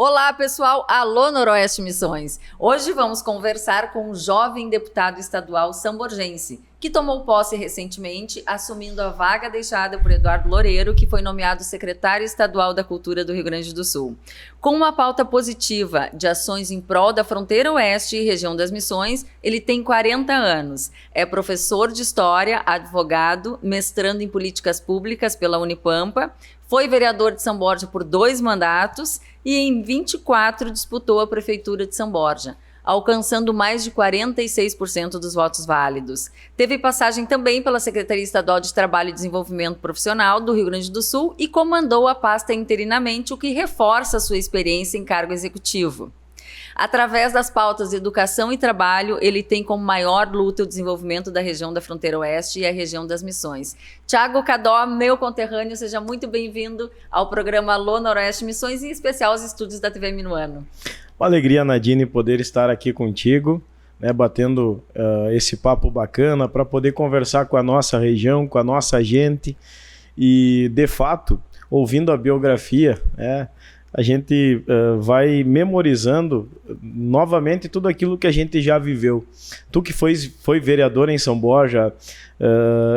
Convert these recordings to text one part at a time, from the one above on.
Olá, pessoal. Alô, Noroeste Missões. Hoje vamos conversar com um jovem deputado estadual samborgense, que tomou posse recentemente, assumindo a vaga deixada por Eduardo Loureiro, que foi nomeado secretário estadual da Cultura do Rio Grande do Sul. Com uma pauta positiva de ações em prol da fronteira oeste e região das Missões, ele tem 40 anos. É professor de História, advogado, mestrando em Políticas Públicas pela Unipampa, foi vereador de São Borja por 2 mandatos e em 24 disputou a Prefeitura de São Borja, alcançando mais de 46% dos votos válidos. Teve passagem também pela Secretaria Estadual de Trabalho e Desenvolvimento Profissional do Rio Grande do Sul e comandou a pasta interinamente, o que reforça sua experiência em cargo executivo. Através das pautas de educação e trabalho, ele tem como maior luta o desenvolvimento da região da fronteira oeste e a região das Missões. Tiago Cadó, meu conterrâneo, seja muito bem-vindo ao programa Alô Noroeste Missões, em especial aos estúdios da TV Minuano. Uma alegria, Nadine, poder estar aqui contigo, né, batendo esse papo bacana para poder conversar com a nossa região, com a nossa gente e, de fato, ouvindo a biografia, a gente vai memorizando novamente tudo aquilo que a gente já viveu. Tu que foi vereador em São Borja,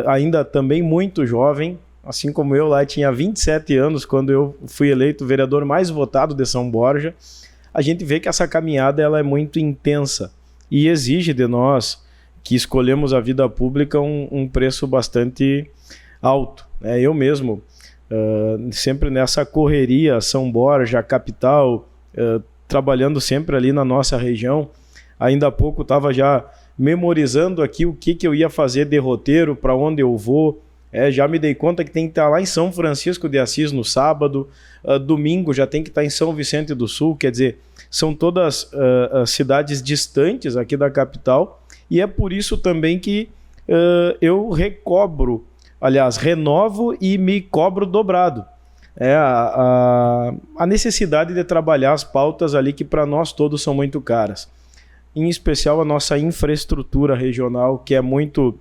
ainda também muito jovem, assim como eu lá, tinha 27 anos quando eu fui eleito vereador mais votado de São Borja. A gente vê que essa caminhada ela é muito intensa e exige de nós que escolhemos a vida pública um preço bastante alto. Eu mesmo, sempre nessa correria, São Borja, capital, trabalhando sempre ali na nossa região. Ainda há pouco estava já memorizando aqui o que eu ia fazer de roteiro, para onde eu vou. Já me dei conta que tem que estar lá em São Francisco de Assis no sábado, domingo já tem que estar em São Vicente do Sul, quer dizer, são todas cidades distantes aqui da capital, e é por isso também que eu renovo e me cobro dobrado. A necessidade de trabalhar as pautas ali que para nós todos são muito caras. Em especial a nossa infraestrutura regional, que é muito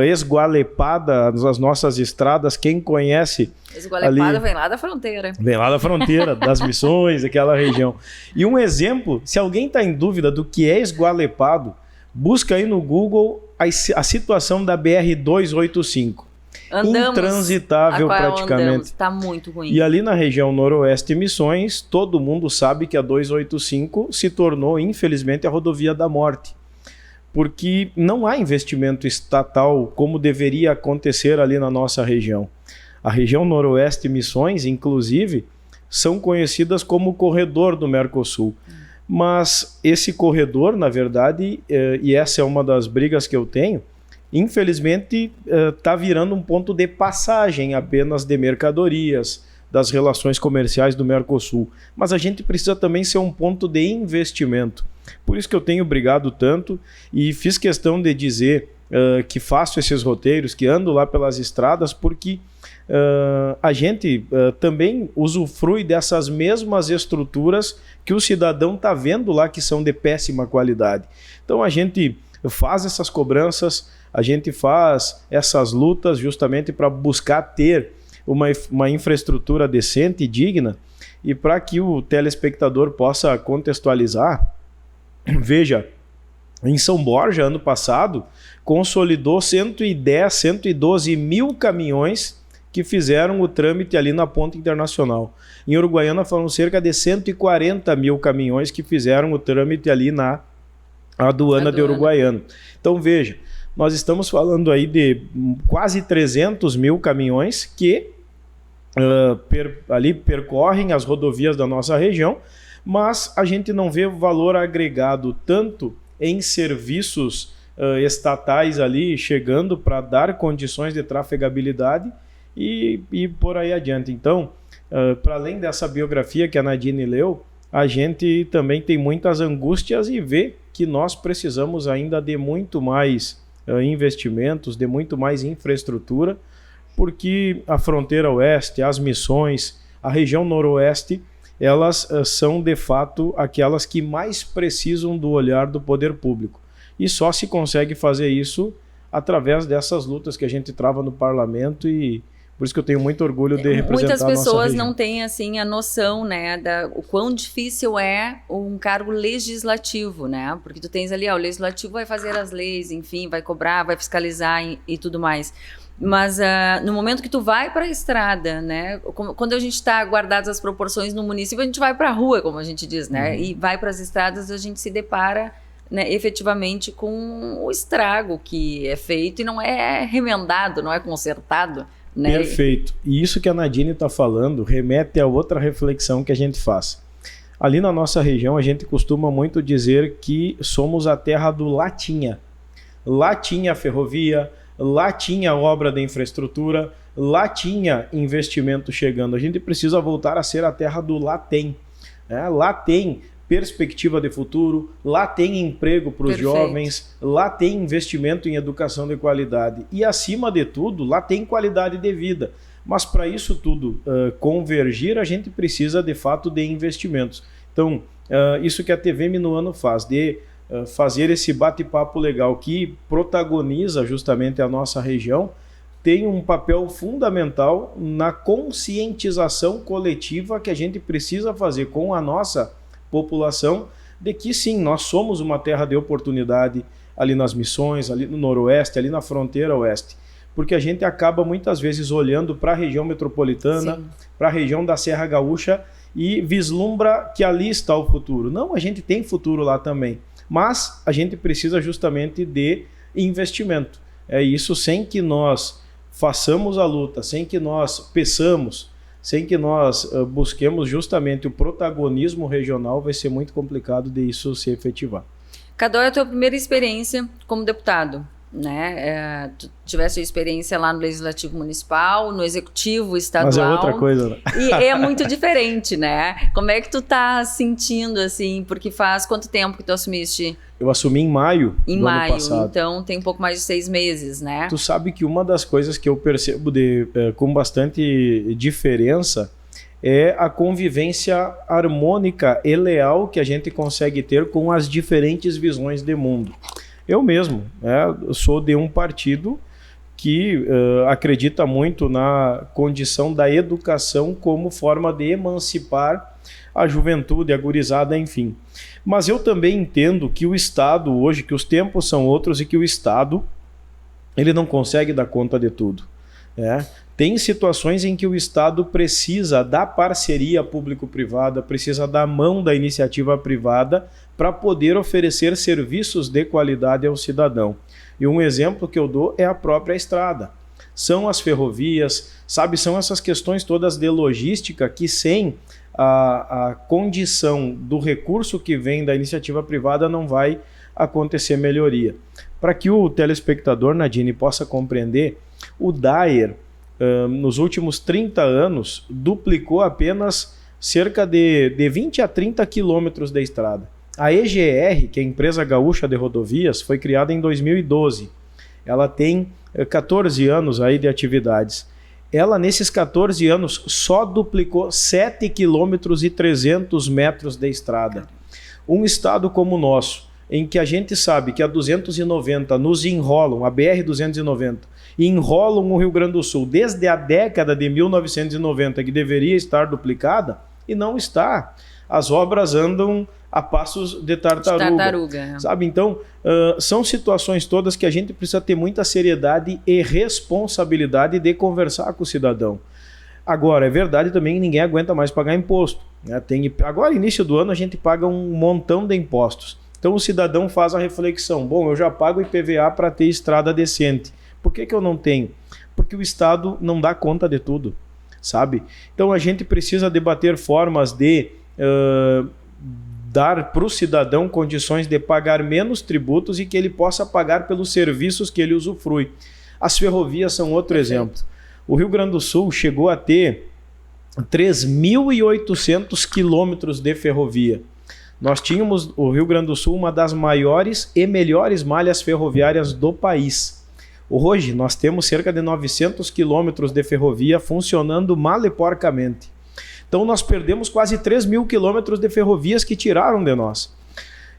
esgualepada, as nossas estradas, quem conhece... Esgualepada vem lá da fronteira. Vem lá da fronteira, das Missões, aquela região. E um exemplo, se alguém está em dúvida do que é esgualepado, busca aí no Google a situação da BR-285. Intransitável praticamente. Está muito ruim. E ali na região noroeste Missões, todo mundo sabe que a 285 se tornou, infelizmente, a rodovia da morte. Porque não há investimento estatal como deveria acontecer ali na nossa região. A região noroeste Missões, inclusive, são conhecidas como o corredor do Mercosul. Mas esse corredor, na verdade, e essa é uma das brigas que eu tenho, infelizmente está virando um ponto de passagem apenas de mercadorias, das relações comerciais do Mercosul. Mas a gente precisa também ser um ponto de investimento. Por isso que eu tenho brigado tanto e fiz questão de dizer que faço esses roteiros, que ando lá pelas estradas, porque a gente também usufrui dessas mesmas estruturas que o cidadão está vendo lá que são de péssima qualidade. Então a gente faz essas cobranças, a gente faz essas lutas justamente para buscar ter uma infraestrutura decente e digna, e para que o telespectador possa contextualizar, veja, em São Borja, ano passado, consolidou 112 mil caminhões que fizeram o trâmite ali na Ponte Internacional. Em Uruguaiana foram cerca de 140 mil caminhões que fizeram o trâmite ali na aduana de Uruguaiana. Então veja, nós estamos falando aí de quase 300 mil caminhões que ali percorrem as rodovias da nossa região, mas a gente não vê o valor agregado tanto em serviços estatais ali chegando para dar condições de trafegabilidade e por aí adiante. Então, para além dessa biografia que a Nadine leu, a gente também tem muitas angústias e vê que nós precisamos ainda de muito mais investimentos, de muito mais infraestrutura, porque a fronteira oeste, as Missões, a região noroeste, elas são de fato aquelas que mais precisam do olhar do poder público. E só se consegue fazer isso através dessas lutas que a gente trava no parlamento e Por isso que eu tenho muito orgulho de representar Muitas a nossa pessoas região. não têm assim a noção, né, o quão difícil é um cargo legislativo, né? Porque tu tens ali, o legislativo vai fazer as leis, enfim, vai cobrar, vai fiscalizar e tudo mais. Mas no momento que tu vai para a estrada, né? Quando a gente está guardadas as proporções no município, a gente vai para a rua, como a gente diz, né? E vai para as estradas, a gente se depara, né, efetivamente com o estrago que é feito e não é remendado, não é consertado, né? Perfeito. E isso que a Nadine está falando remete a outra reflexão que a gente faz. Ali na nossa região, a gente costuma muito dizer que somos a terra do lá tinha. Lá tinha ferrovia, lá tinha obra de infraestrutura, lá tinha investimento chegando. A gente precisa voltar a ser a terra do lá tem. Lá tem perspectiva de futuro, lá tem emprego para os jovens, lá tem investimento em educação de qualidade e, acima de tudo, lá tem qualidade de vida. Mas para isso tudo convergir, a gente precisa de fato de investimentos. Então, isso que a TV Minuano faz, de fazer esse bate-papo legal que protagoniza justamente a nossa região, tem um papel fundamental na conscientização coletiva que a gente precisa fazer com a nossa população, de que sim, nós somos uma terra de oportunidade ali nas Missões, ali no Noroeste, ali na fronteira oeste, porque a gente acaba muitas vezes olhando para a região metropolitana, para a região da Serra Gaúcha e vislumbra que ali está o futuro. Não, a gente tem futuro lá também, mas a gente precisa justamente de investimento. É isso, sem que nós façamos a luta, sem que nós peçamos, sem que nós busquemos justamente o protagonismo regional, vai ser muito complicado de isso se efetivar. Cadu, é a tua primeira experiência como deputado, né? Tu tivesse a experiência lá no Legislativo Municipal, no Executivo Estadual. Mas é outra coisa, né? E é muito diferente, né? Como é que tu tá sentindo, assim? Porque faz quanto tempo que tu assumiste? Eu assumi em maio do ano passado. Então tem um pouco mais de 6 meses, né? Tu sabe que uma das coisas que eu percebo com bastante diferença é a convivência harmônica e leal que a gente consegue ter com as diferentes visões de mundo. Eu mesmo sou de um partido que acredita muito na condição da educação como forma de emancipar a juventude, a gurizada, enfim. Mas eu também entendo que o Estado hoje, que os tempos são outros e que o Estado ele não consegue dar conta de tudo. Tem situações em que o Estado precisa da parceria público-privada, precisa da mão da iniciativa privada para poder oferecer serviços de qualidade ao cidadão. E um exemplo que eu dou é a própria estrada. São as ferrovias, são essas questões todas de logística que sem a condição do recurso que vem da iniciativa privada não vai acontecer melhoria. Para que o telespectador, Nadine, possa compreender, o DAER, nos últimos 30 anos, duplicou apenas cerca de 20 a 30 quilômetros da estrada. A EGR, que é a Empresa Gaúcha de Rodovias, foi criada em 2012. Ela tem 14 anos aí de atividades. Ela, nesses 14 anos, só duplicou 7 quilômetros e 300 metros de estrada. Um estado como o nosso, em que a gente sabe que a 290 nos enrolam, a BR-290, enrolam o Rio Grande do Sul desde a década de 1990, que deveria estar duplicada, e não está. As obras andam a passos de tartaruga. Então, são situações todas que a gente precisa ter muita seriedade e responsabilidade de conversar com o cidadão. Agora, é verdade também que ninguém aguenta mais pagar imposto. Agora, início do ano, a gente paga um montão de impostos. Então, o cidadão faz a reflexão, bom, eu já pago IPVA para ter estrada decente. Por que eu não tenho? Porque o Estado não dá conta de tudo, sabe? Então, a gente precisa debater formas de dar para o cidadão condições de pagar menos tributos e que ele possa pagar pelos serviços que ele usufrui. As ferrovias são outro exemplo. O Rio Grande do Sul chegou a ter 3.800 quilômetros de ferrovia. Nós tínhamos, o Rio Grande do Sul, uma das maiores e melhores malhas ferroviárias do país. Hoje, nós temos cerca de 900 quilômetros de ferrovia funcionando mal e porcamente. Então, nós perdemos quase 3.000 quilômetros de ferrovias que tiraram de nós.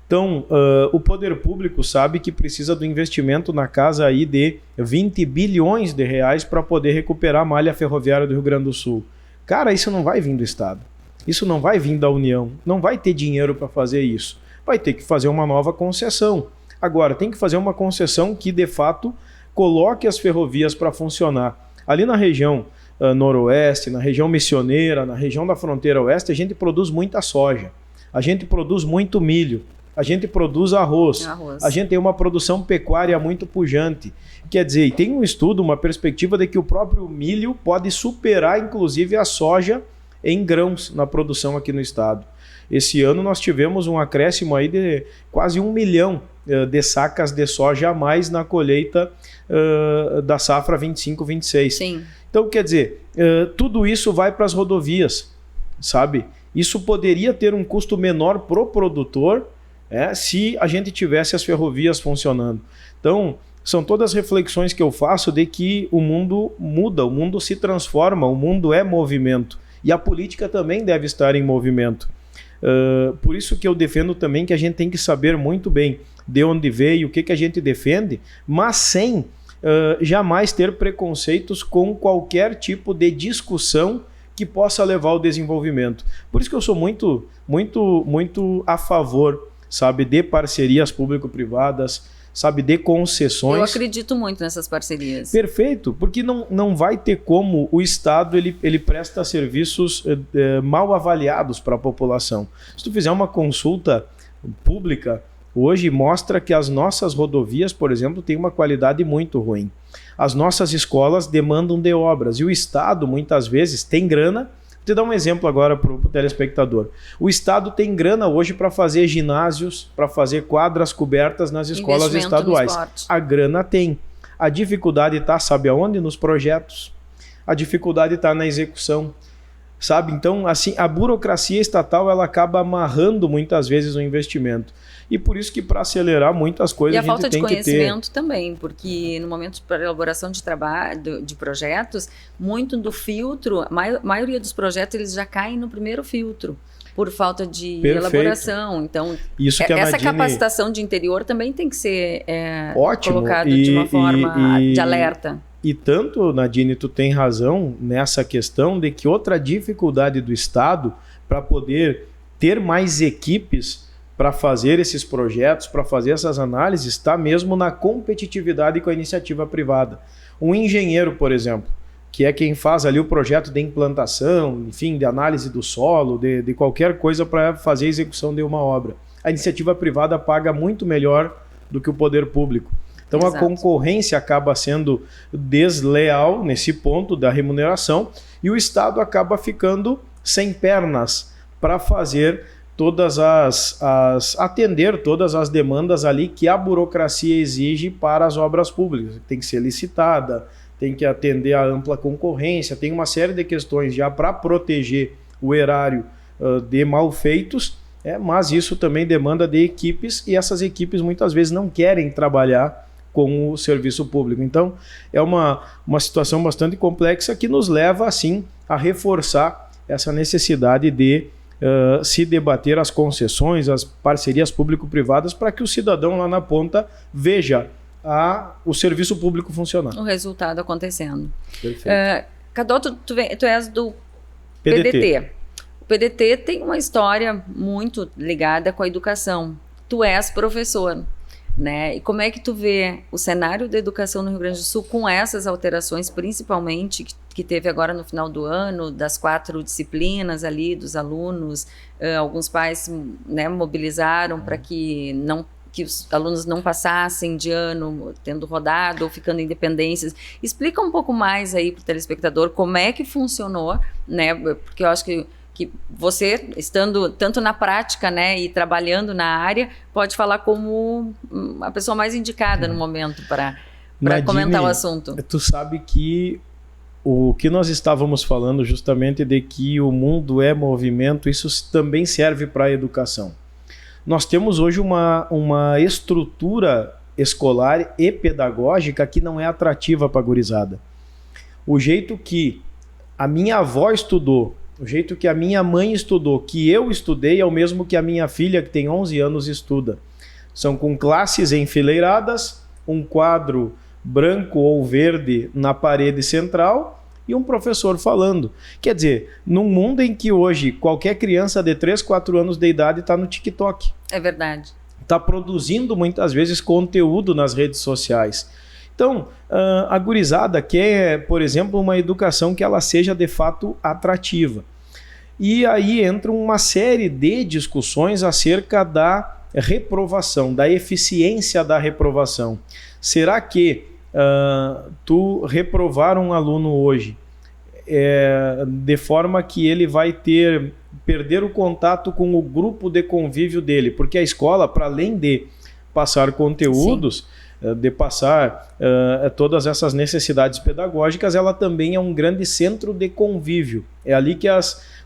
Então, o poder público sabe que precisa do investimento na casa aí de 20 bilhões de reais para poder recuperar a malha ferroviária do Rio Grande do Sul. Cara, isso não vai vir do Estado. Isso não vai vir da União. Não vai ter dinheiro para fazer isso. Vai ter que fazer uma nova concessão. Agora, tem que fazer uma concessão que, de fato, coloque as ferrovias para funcionar. Ali na região noroeste, na região missioneira, na região da fronteira oeste, a gente produz muita soja. A gente produz muito milho. A gente produz arroz. A gente tem uma produção pecuária muito pujante. Quer dizer, tem um estudo, uma perspectiva de que o próprio milho pode superar, inclusive, a soja em grãos na produção aqui no estado. Esse ano nós tivemos um acréscimo aí de quase 1 milhão de sacas de soja a mais na colheita da safra 25-26. Sim. Então, quer dizer, tudo isso vai para as rodovias, sabe? Isso poderia ter um custo menor para o produtor, se a gente tivesse as ferrovias funcionando. Então, são todas reflexões que eu faço de que o mundo muda, o mundo se transforma, o mundo é movimento. E a política também deve estar em movimento. Por isso que eu defendo também que a gente tem que saber muito bem de onde veio, o que a gente defende, mas sem jamais ter preconceitos com qualquer tipo de discussão que possa levar ao desenvolvimento. Por isso que eu sou muito, muito, muito a favor, sabe, de parcerias público-privadas, sabe, de concessões. Eu acredito muito nessas parcerias. Perfeito, porque não vai ter como o Estado ele presta serviços mal avaliados para a população. Se tu fizer uma consulta pública, hoje mostra que as nossas rodovias, por exemplo, têm uma qualidade muito ruim. As nossas escolas demandam de obras e o Estado, muitas vezes, tem grana. Vou te dar um exemplo agora para o telespectador. O Estado tem grana hoje para fazer ginásios, para fazer quadras cobertas nas escolas estaduais. A grana tem. A dificuldade está, sabe aonde? Nos projetos. A dificuldade está na execução. Sabe? Então, assim, a burocracia estatal ela acaba amarrando muitas vezes o investimento. E por isso que para acelerar muitas coisas a gente tem que ter... E a falta de conhecimento também, porque no momento de elaboração de trabalho, de projetos, muito do filtro, a maioria dos projetos eles já caem no primeiro filtro, por falta de elaboração. Então, isso que essa capacitação de interior também tem que ser colocada de uma forma de alerta. E tanto, Nadine, tu tem razão nessa questão de que outra dificuldade do Estado para poder ter mais equipes para fazer esses projetos, para fazer essas análises, está mesmo na competitividade com a iniciativa privada. Um engenheiro, por exemplo, que é quem faz ali o projeto de implantação, enfim, de análise do solo, de qualquer coisa para fazer a execução de uma obra. A iniciativa privada paga muito melhor do que o poder público. Então, exato, a concorrência acaba sendo desleal nesse ponto da remuneração e o Estado acaba ficando sem pernas para fazer atender todas as demandas ali que a burocracia exige para as obras públicas. Tem que ser licitada, tem que atender a ampla concorrência, tem uma série de questões já para proteger o erário de malfeitos, mas isso também demanda de equipes e essas equipes muitas vezes não querem trabalhar com o serviço público. Então, é uma situação bastante complexa que nos leva, assim, a reforçar essa necessidade de se debater as concessões, as parcerias público-privadas, para que o cidadão lá na ponta veja o serviço público funcionar. O resultado acontecendo. Perfeito. Cadô, tu és do PDT. O PDT tem uma história muito ligada com a educação. Tu és professor, né? E como é que tu vê o cenário da educação no Rio Grande do Sul com essas alterações, principalmente que teve agora no final do ano, das 4 disciplinas ali dos alunos, alguns pais, né, mobilizaram para que os alunos não passassem de ano tendo rodado ou ficando independências. Explica um pouco mais aí para o telespectador como é que funcionou, né? Porque eu acho que você, estando tanto na prática, né, e trabalhando na área, pode falar como a pessoa mais indicada no momento para comentar o assunto. Tu sabe que o que nós estávamos falando justamente de que o mundo é movimento, isso também serve para a educação. Nós temos hoje uma estrutura escolar e pedagógica que não é atrativa para a gurizada. O jeito que a minha avó estudou O jeito que a minha mãe estudou, que eu estudei, é o mesmo que a minha filha, que tem 11 anos, estuda. São com classes enfileiradas, um quadro branco ou verde na parede central e um professor falando. Quer dizer, num mundo em que hoje qualquer criança de 3, 4 anos de idade está no TikTok. É verdade. Está produzindo muitas vezes conteúdo nas redes sociais. Então, a gurizada quer, por exemplo, uma educação que ela seja de fato atrativa. E aí entra uma série de discussões acerca da reprovação, da eficiência da reprovação. Será que tu reprovar um aluno hoje de forma que ele vai perder o contato com o grupo de convívio dele? Porque a escola, para além de passar conteúdos, de passar todas essas necessidades pedagógicas, ela também é um grande centro de convívio. É ali que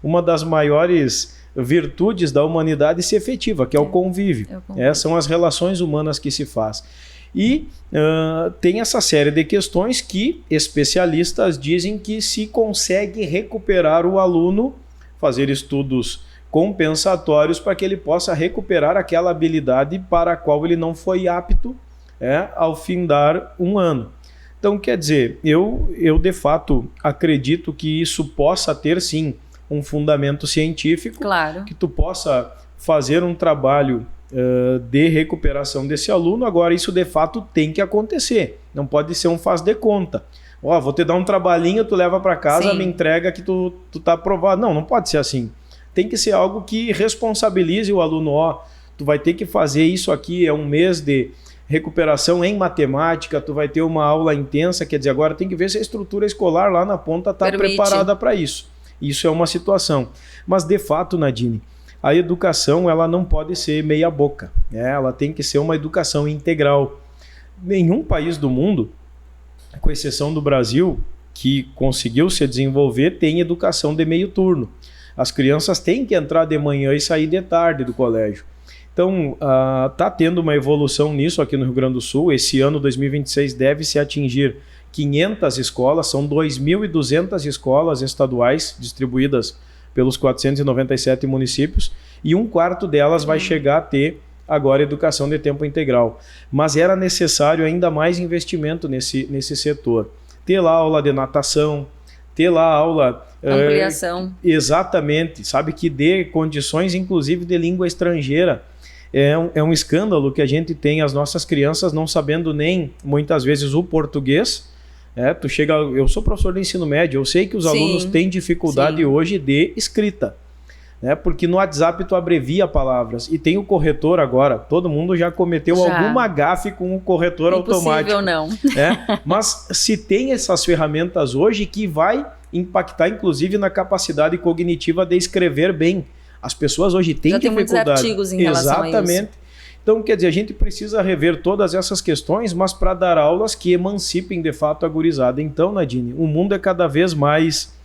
uma das maiores virtudes da humanidade se efetiva, que é o convívio. São as relações humanas que se faz. E tem essa série de questões que especialistas dizem que se consegue recuperar o aluno, fazer estudos compensatórios para que ele possa recuperar aquela habilidade para a qual ele não foi apto ao findar um ano. Então, quer dizer, eu de fato acredito que isso possa ter sim um fundamento científico, claro, que tu possa fazer um trabalho de recuperação desse aluno. Agora, isso de fato tem que acontecer, não pode ser um faz de conta. Vou te dar um trabalhinho, tu leva para casa, me entrega que tu tá aprovado. Não pode ser assim. Tem que ser algo que responsabilize o aluno. Tu vai ter que fazer isso aqui, é um mês de recuperação em matemática, tu vai ter uma aula intensa, quer dizer, agora tem que ver se a estrutura escolar lá na ponta está preparada para isso. Isso é uma situação. Mas, de fato, Nadine, a educação ela não pode ser meia boca. Ela tem que ser uma educação integral. Nenhum país do mundo, com exceção do Brasil, que conseguiu se desenvolver, tem educação de meio turno. As crianças têm que entrar de manhã e sair de tarde do colégio. Então, está tendo uma evolução nisso aqui no Rio Grande do Sul. Esse ano, 2026, deve-se atingir 500 escolas, são 2.200 escolas estaduais distribuídas pelos 497 municípios, e um quarto delas vai chegar a ter agora educação de tempo integral. Mas era necessário ainda mais investimento nesse setor. Ter lá aula de natação, ter lá aula... ampliação. Exatamente, sabe, que dê condições inclusive de língua estrangeira. É um escândalo que a gente tem as nossas crianças não sabendo nem, muitas vezes, o português. Eu sou professor de ensino médio, eu sei que os alunos têm dificuldade hoje de escrita. Porque no WhatsApp tu abrevia palavras e tem o corretor agora. Todo mundo já cometeu alguma gafe com o corretor automático. Impossível não. Mas se tem essas ferramentas hoje que vai impactar inclusive na capacidade cognitiva de escrever bem. As pessoas hoje têm dificuldade. Já tem muitos artigos em relação a isso. Exatamente. Então, quer dizer, a gente precisa rever todas essas questões, mas para dar aulas que emancipem de fato a gurizada. Então, Nadine, o mundo é cada vez mais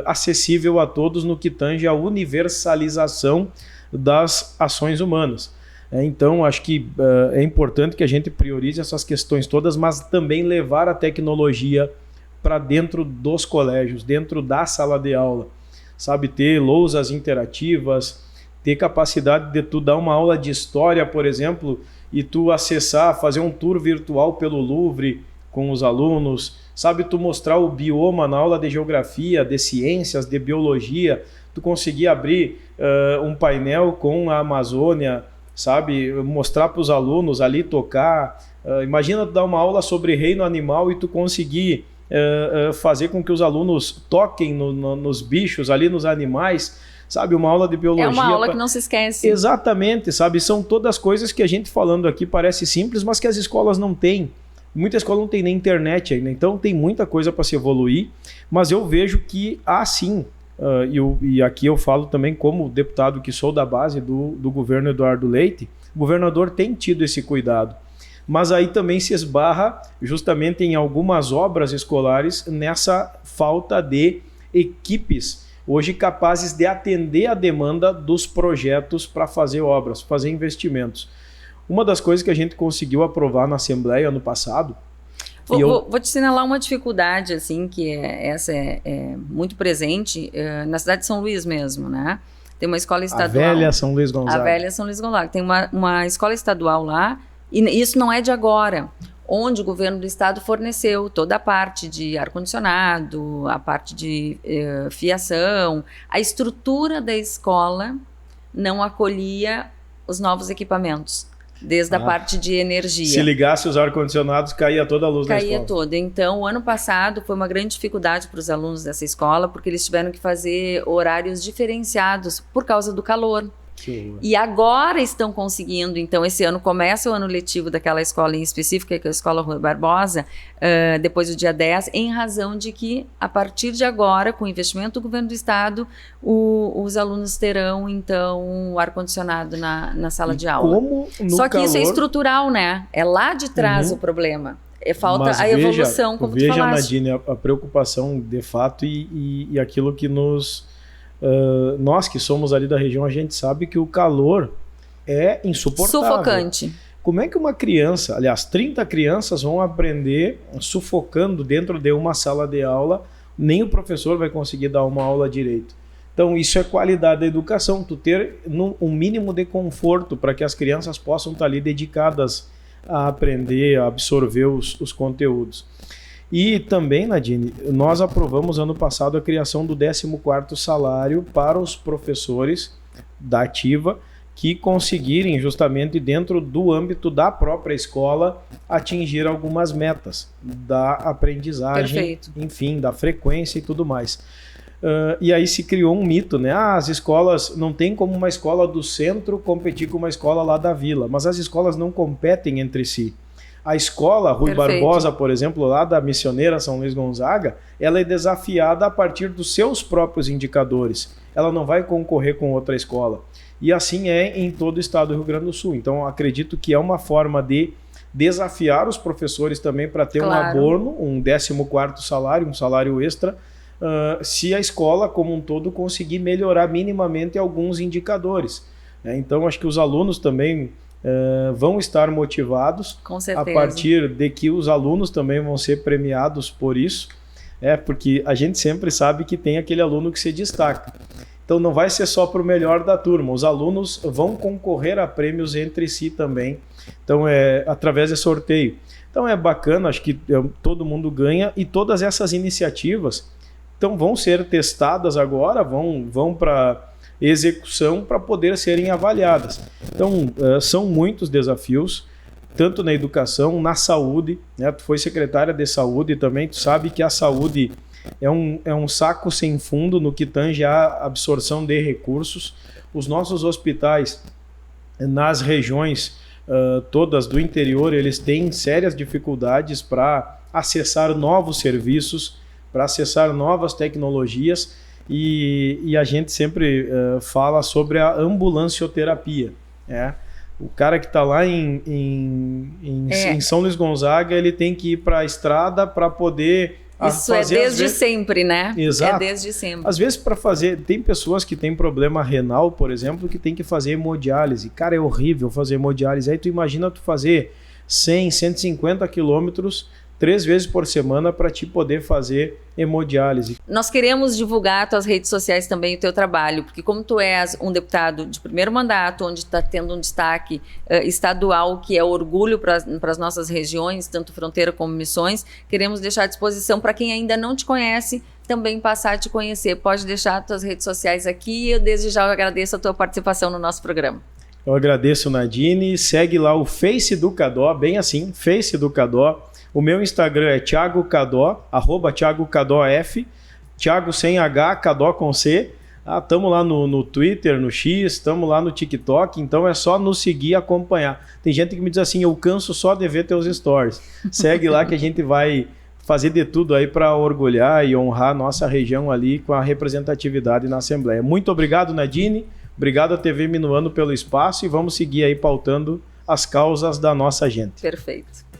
acessível a todos no que tange a universalização das ações humanas. Então, acho que é importante que a gente priorize essas questões todas, mas também levar a tecnologia para dentro dos colégios, dentro da sala de aula. Sabe, ter lousas interativas, ter capacidade de tu dar uma aula de história, por exemplo, e tu acessar, fazer um tour virtual pelo Louvre com os alunos, sabe, tu mostrar o bioma na aula de geografia, de ciências, de biologia, tu conseguir abrir um painel com a Amazônia, sabe, mostrar para os alunos ali tocar. Imagina tu dar uma aula sobre reino animal e tu conseguir fazer com que os alunos toquem nos bichos ali, nos animais, sabe, uma aula de biologia. É uma aula que não se esquece. Exatamente, sabe, são todas coisas que a gente falando aqui parece simples, mas que as escolas não têm. Muita escola não tem nem internet ainda, então tem muita coisa para se evoluir, mas eu vejo que há sim, e aqui eu falo também como deputado que sou da base do governo Eduardo Leite, o governador tem tido esse cuidado. Mas aí também se esbarra justamente em algumas obras escolares nessa falta de equipes hoje capazes de atender a demanda dos projetos para fazer obras, fazer investimentos. Uma das coisas que a gente conseguiu aprovar na Assembleia ano passado Vou te assinalar uma dificuldade, assim, que essa é muito presente na cidade de São Luís mesmo, né? Tem uma escola estadual. A velha São Luís Gonzaga. A velha São Luís Gonzaga. Tem uma escola estadual lá, e isso não é de agora, onde o governo do estado forneceu toda a parte de ar-condicionado, a parte de fiação, a estrutura da escola não acolhia os novos equipamentos, desde a parte de energia. Se ligasse os ar-condicionados, caía toda a luz da escola. Caía toda. Então, o ano passado foi uma grande dificuldade para os alunos dessa escola, porque eles tiveram que fazer horários diferenciados por causa do calor. E agora estão conseguindo, então esse ano começa o ano letivo daquela escola em específico, que é a Escola Rui Barbosa, depois do dia 10, em razão de que a partir de agora, com o investimento do governo do estado, os alunos terão então o ar-condicionado na sala de aula. Só que isso é estrutural, né? É lá de trás o problema. Falta a evolução, como tu falaste. Nadine, a preocupação de fato e aquilo que nos... nós que somos ali da região, a gente sabe que o calor é insuportável. Sufocante. Como é que uma criança, aliás, 30 crianças vão aprender sufocando dentro de uma sala de aula, nem o professor vai conseguir dar uma aula direito. Então isso é qualidade da educação, tu ter um mínimo de conforto para que as crianças possam estar ali dedicadas a aprender, a absorver os conteúdos. E também, Nadine, nós aprovamos ano passado a criação do 14º salário para os professores da ativa que conseguirem justamente dentro do âmbito da própria escola atingir algumas metas da aprendizagem, perfeito, enfim, da frequência e tudo mais. E aí se criou um mito, né? As escolas, não tem como uma escola do centro competir com uma escola lá da vila, mas as escolas não competem entre si. A escola Rui Barbosa, por exemplo, lá da Missioneira São Luís Gonzaga, ela é desafiada a partir dos seus próprios indicadores. Ela não vai concorrer com outra escola. E assim é em todo o estado do Rio Grande do Sul. Então, acredito que é uma forma de desafiar os professores também para ter um abono, um 14º salário, um salário extra, se a escola como um todo conseguir melhorar minimamente alguns indicadores. Então, acho que os alunos também... vão estar motivados a partir de que os alunos também vão ser premiados por isso, porque a gente sempre sabe que tem aquele aluno que se destaca. Então não vai ser só para o melhor da turma, os alunos vão concorrer a prêmios entre si também, então através de sorteio. Então é bacana, acho que todo mundo ganha e todas essas iniciativas então, vão ser testadas agora, vão para execução para poder serem avaliadas. Então, são muitos desafios, tanto na educação, na saúde, né? Tu foi secretária de saúde também, tu sabe que a saúde é um saco sem fundo no que tange a absorção de recursos. Os nossos hospitais nas regiões todas do interior, eles têm sérias dificuldades para acessar novos serviços, para acessar novas tecnologias. E a gente sempre fala sobre a ambulancioterapia. O cara que está lá em São Luís Gonzaga, ele tem que ir para a estrada para poder Isso fazer... é desde sempre, né? Exato. É desde sempre. Às vezes para fazer... Tem pessoas que têm problema renal, por exemplo, que tem que fazer hemodiálise. Cara, é horrível fazer hemodiálise. Aí tu imagina tu fazer 100, 150 quilômetros 3 vezes por semana para te poder fazer hemodiálise. Nós queremos divulgar tuas redes sociais também, o teu trabalho, porque como tu és um deputado de primeiro mandato, onde está tendo um destaque estadual, que é orgulho para as nossas regiões, tanto fronteira como missões, queremos deixar à disposição para quem ainda não te conhece, também passar a te conhecer. Pode deixar tuas redes sociais aqui e eu desde já agradeço a tua participação no nosso programa. Eu agradeço, Nadine. Segue lá o Face do Cadó, bem assim, Face do Cadó. O meu Instagram é Thiago Cadó, @ThiagoCadóF, Thiago sem H, Cadó com C. Estamos lá no Twitter, no X, estamos lá no TikTok, então é só nos seguir e acompanhar. Tem gente que me diz assim, eu canso só de ver teus stories. Segue lá que a gente vai fazer de tudo aí para orgulhar e honrar nossa região ali com a representatividade na Assembleia. Muito obrigado, Nadine. Obrigado a TV Minuano pelo espaço e vamos seguir aí pautando as causas da nossa gente. Perfeito.